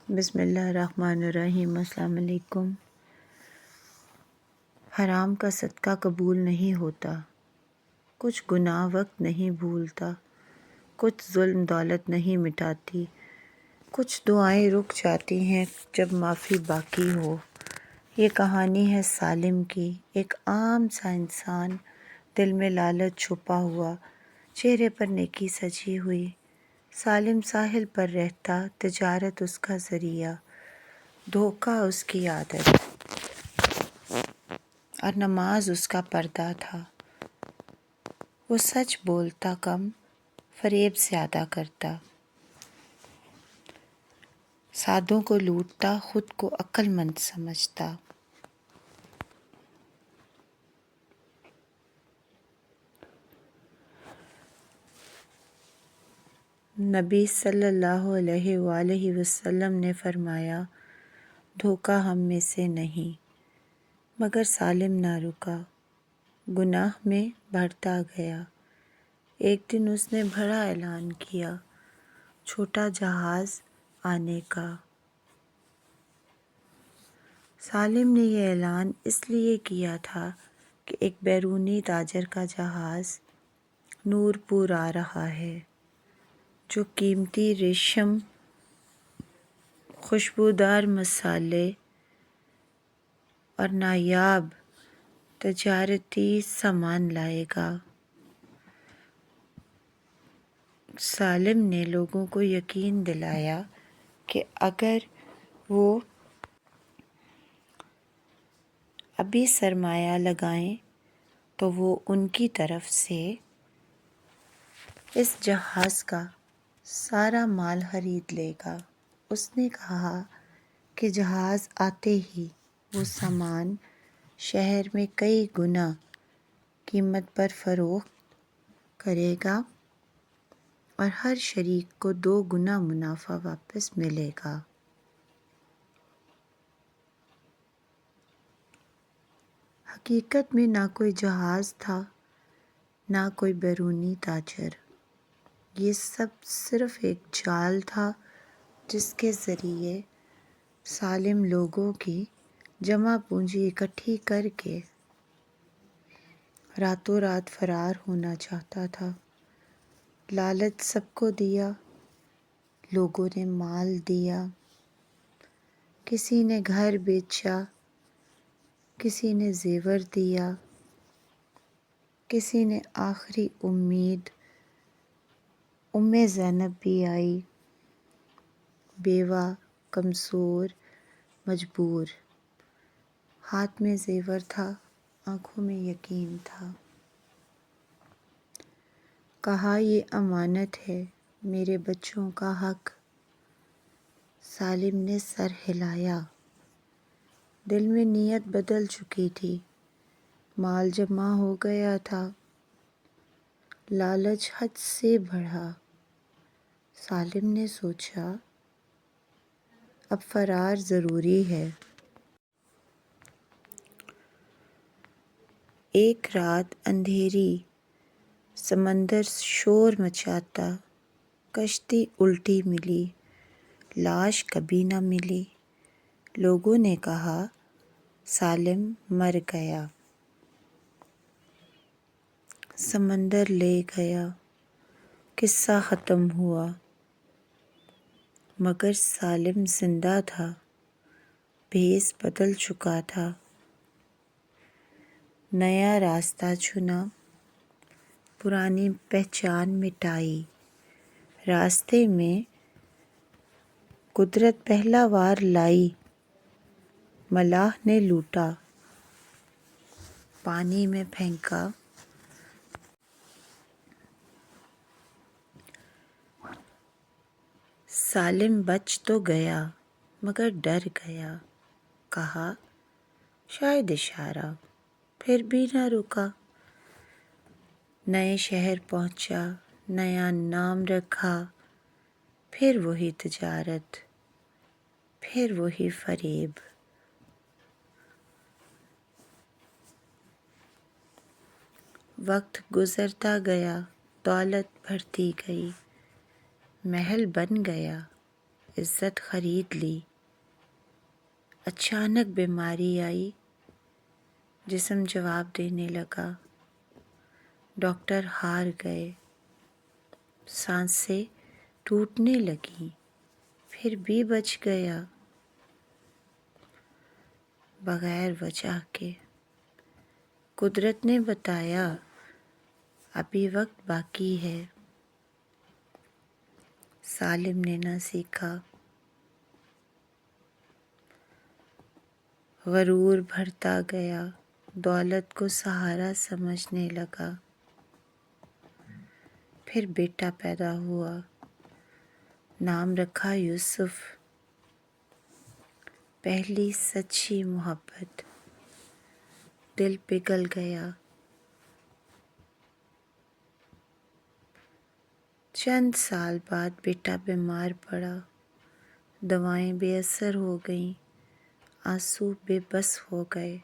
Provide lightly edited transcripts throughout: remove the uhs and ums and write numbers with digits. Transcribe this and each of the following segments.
بسم اللہ الرحمن الرحیم۔ السلام علیکم۔ حرام کا صدقہ قبول نہیں ہوتا، کچھ گناہ وقت نہیں بھولتا، کچھ ظلم دولت نہیں مٹاتی، کچھ دعائیں رک جاتی ہیں جب معافی باقی ہو۔ یہ کہانی ہے سالم کی، ایک عام سا انسان، دل میں لالچ چھپا ہوا، چہرے پر نیکی سجی ہوئی۔ سالم ساحل پر رہتا، تجارت اس کا ذریعہ، دھوکہ اس کی عادت، اور نماز اس کا پردہ تھا۔ وہ سچ بولتا کم، فریب زیادہ کرتا، سادوں کو لوٹتا، خود کو عقل مند سمجھتا۔ نبی صلی اللہ علیہ وآلہ وسلم نے فرمایا، دھوکہ ہم میں سے نہیں۔ مگر سالم نہ رکا، گناہ میں بڑھتا گیا۔ ایک دن اس نے بڑا اعلان کیا، چھوٹا جہاز آنے کا۔ سالم نے یہ اعلان اس لیے کیا تھا کہ ایک بیرونی تاجر کا جہاز نور پور آ رہا ہے، جو قیمتی ریشم، خوشبودار مصالحے اور نایاب تجارتی سامان لائے گا۔ سالم نے لوگوں کو یقین دلایا کہ اگر وہ ابھی سرمایہ لگائیں تو وہ ان کی طرف سے اس جہاز کا سارا مال خرید لے گا۔ اس نے کہا کہ جہاز آتے ہی وہ سامان شہر میں کئی گنا قیمت پر فروخت کرے گا اور ہر شریک کو 2 گنا منافع واپس ملے گا۔ حقیقت میں نہ کوئی جہاز تھا، نہ کوئی بیرونی تاجر۔ یہ سب صرف ایک جال تھا جس کے ذریعے سالم لوگوں کی جمع پونجی اکٹھی کر کے راتوں رات فرار ہونا چاہتا تھا۔ لالچ سب کو دیا، لوگوں نے مال دیا، کسی نے گھر بیچا، کسی نے زیور دیا، کسی نے آخری امید زینب بھی آئی، بیوہ، کمزور، مجبور۔ ہاتھ میں زیور تھا، آنکھوں میں یقین تھا۔ کہا یہ امانت ہے، میرے بچوں کا حق۔ سالم نے سر ہلایا، دل میں نیت بدل چکی تھی، مال جمع ہو گیا تھا، لالچ حد سے بڑھا۔ سالم نے سوچا، اب فرار ضروری ہے۔ ایک رات اندھیری، سمندر شور مچاتا، کشتی الٹی ملی، لاش کبھی نہ ملی۔ لوگوں نے کہا سالم مر گیا، سمندر لے گیا، قصہ ختم ہوا۔ مگر سالم زندہ تھا، بھیس بدل چکا تھا، نیا راستہ چنا، پرانی پہچان مٹائی۔ راستے میں قدرت پہلا وار لائی، ملاح نے لوٹا، پانی میں پھینکا۔ سالم بچ تو گیا مگر ڈر گیا، کہا شاید اشارہ، پھر بھی نہ رکا۔ نئے شہر پہنچا، نیا نام رکھا، پھر وہی تجارت، پھر وہی فریب۔ وقت گزرتا گیا، دولت بڑھتی گئی، محل بن گیا، عزت خرید لی۔ اچانک بیماری آئی، جسم جواب دینے لگا، ڈاکٹر ہار گئے، سانسیں ٹوٹنے لگیں، پھر بھی بچ گیا بغیر وجہ کے۔ قدرت نے بتایا ابھی وقت باقی ہے۔ سالم نے نہ سیکھا، غرور بڑھتا گیا، دولت کو سہارا سمجھنے لگا۔ پھر بیٹا پیدا ہوا، نام رکھا یوسف۔ پہلی سچی محبت، دل پگھل گیا۔ چند سال بعد بیٹا بیمار پڑا، دوائیں بے اثر ہو گئیں، آنسو بے بس ہو گئے،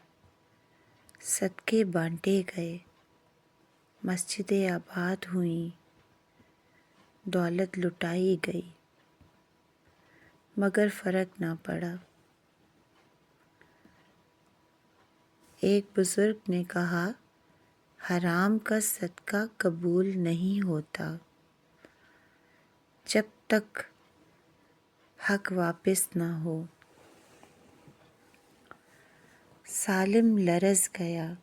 صدقے بانٹے گئے، مسجدیں آباد ہوئیں، دولت لٹائی گئی، مگر فرق نہ پڑا۔ ایک بزرگ نے کہا، حرام کا صدقہ قبول نہیں ہوتا جب تک حق واپس نہ ہو۔ سالم لرز گیا،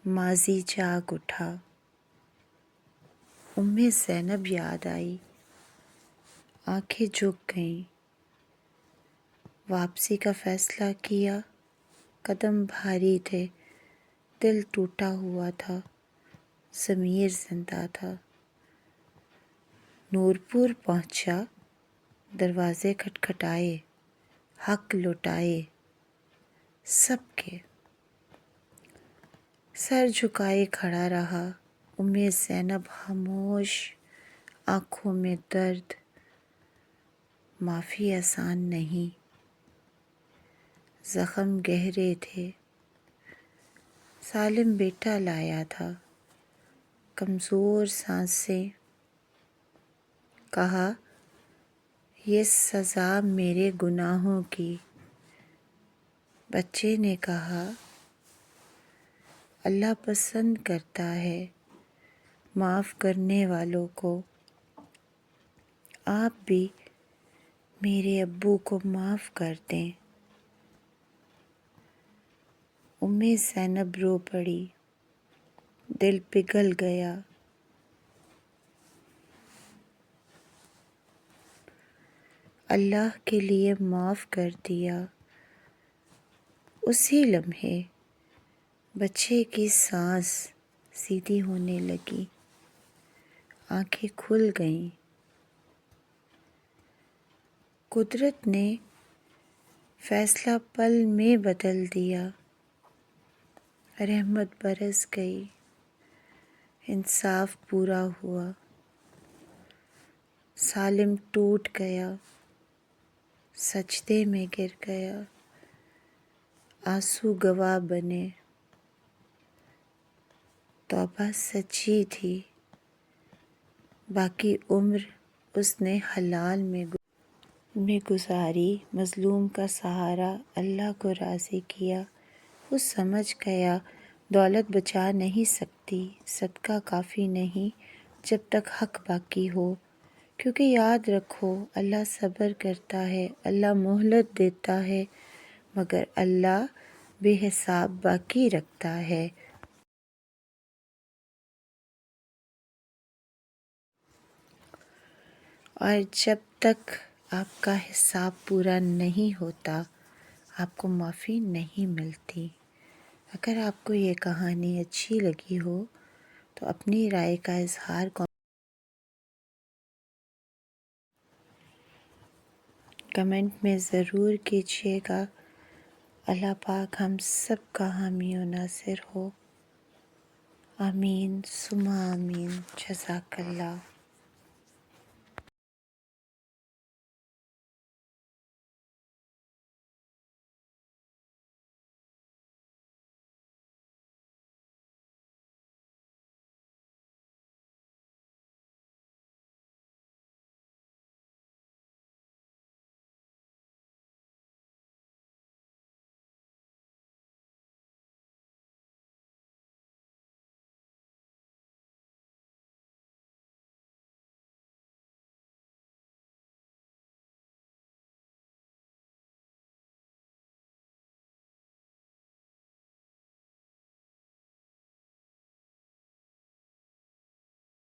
ماضی جاگ اٹھا، زینب یاد آئی، آنکھیں جھک گئیں۔ واپسی کا فیصلہ کیا، قدم بھاری تھے، دل ٹوٹا ہوا تھا، ضمیر زندہ تھا۔ نورپور پہنچا، دروازے کھٹکھٹائے، حق لوٹائے سب کے۔ سر جھکائے کھڑا رہا، زینب خاموش، آنکھوں میں درد۔ معافی آسان نہیں، زخم گہرے تھے۔ سالم بیٹا لایا تھا، کمزور سانسیں، کہا، یہ سزا میرے گناہوں کی۔ بچے نے کہا، اللہ پسند کرتا ہے معاف کرنے والوں کو، آپ بھی میرے ابو کو معاف کر دیں۔ زینب رو پڑی، دل پگھل گیا۔ اللہ کے لیے معاف کر دیا۔ اسی لمحے بچے کی سانس سیدھی ہونے لگی، آنکھیں کھل گئیں۔ قدرت نے فیصلہ پل میں بدل دیا، رحمت برس گئی، انصاف پورا ہوا۔ سالم ٹوٹ گیا، سجدے میں گر گیا، آنسو گواہ بنے۔ توبہ سچی تھی، باقی عمر اس نے حلال میں گزاری۔ مظلوم کا سہارا، اللہ کو راضی کیا۔ وہ سمجھ گیا دولت بچا نہیں سکتی، صدقہ کافی نہیں جب تک حق باقی ہو۔ کیونکہ یاد رکھو، اللہ صبر کرتا ہے، اللہ مہلت دیتا ہے، مگر اللہ بے حساب باقی رکھتا ہے۔ اور جب تک آپ کا حساب پورا نہیں ہوتا، آپ کو معافی نہیں ملتی۔ اگر آپ کو یہ کہانی اچھی لگی ہو تو اپنی رائے کا اظہار کمنٹ میں ضرور کیجیے گا۔ اللہ پاک ہم سب کا حامی و ناصر ہو۔ آمین ثم آمین۔ جزاک اللہ۔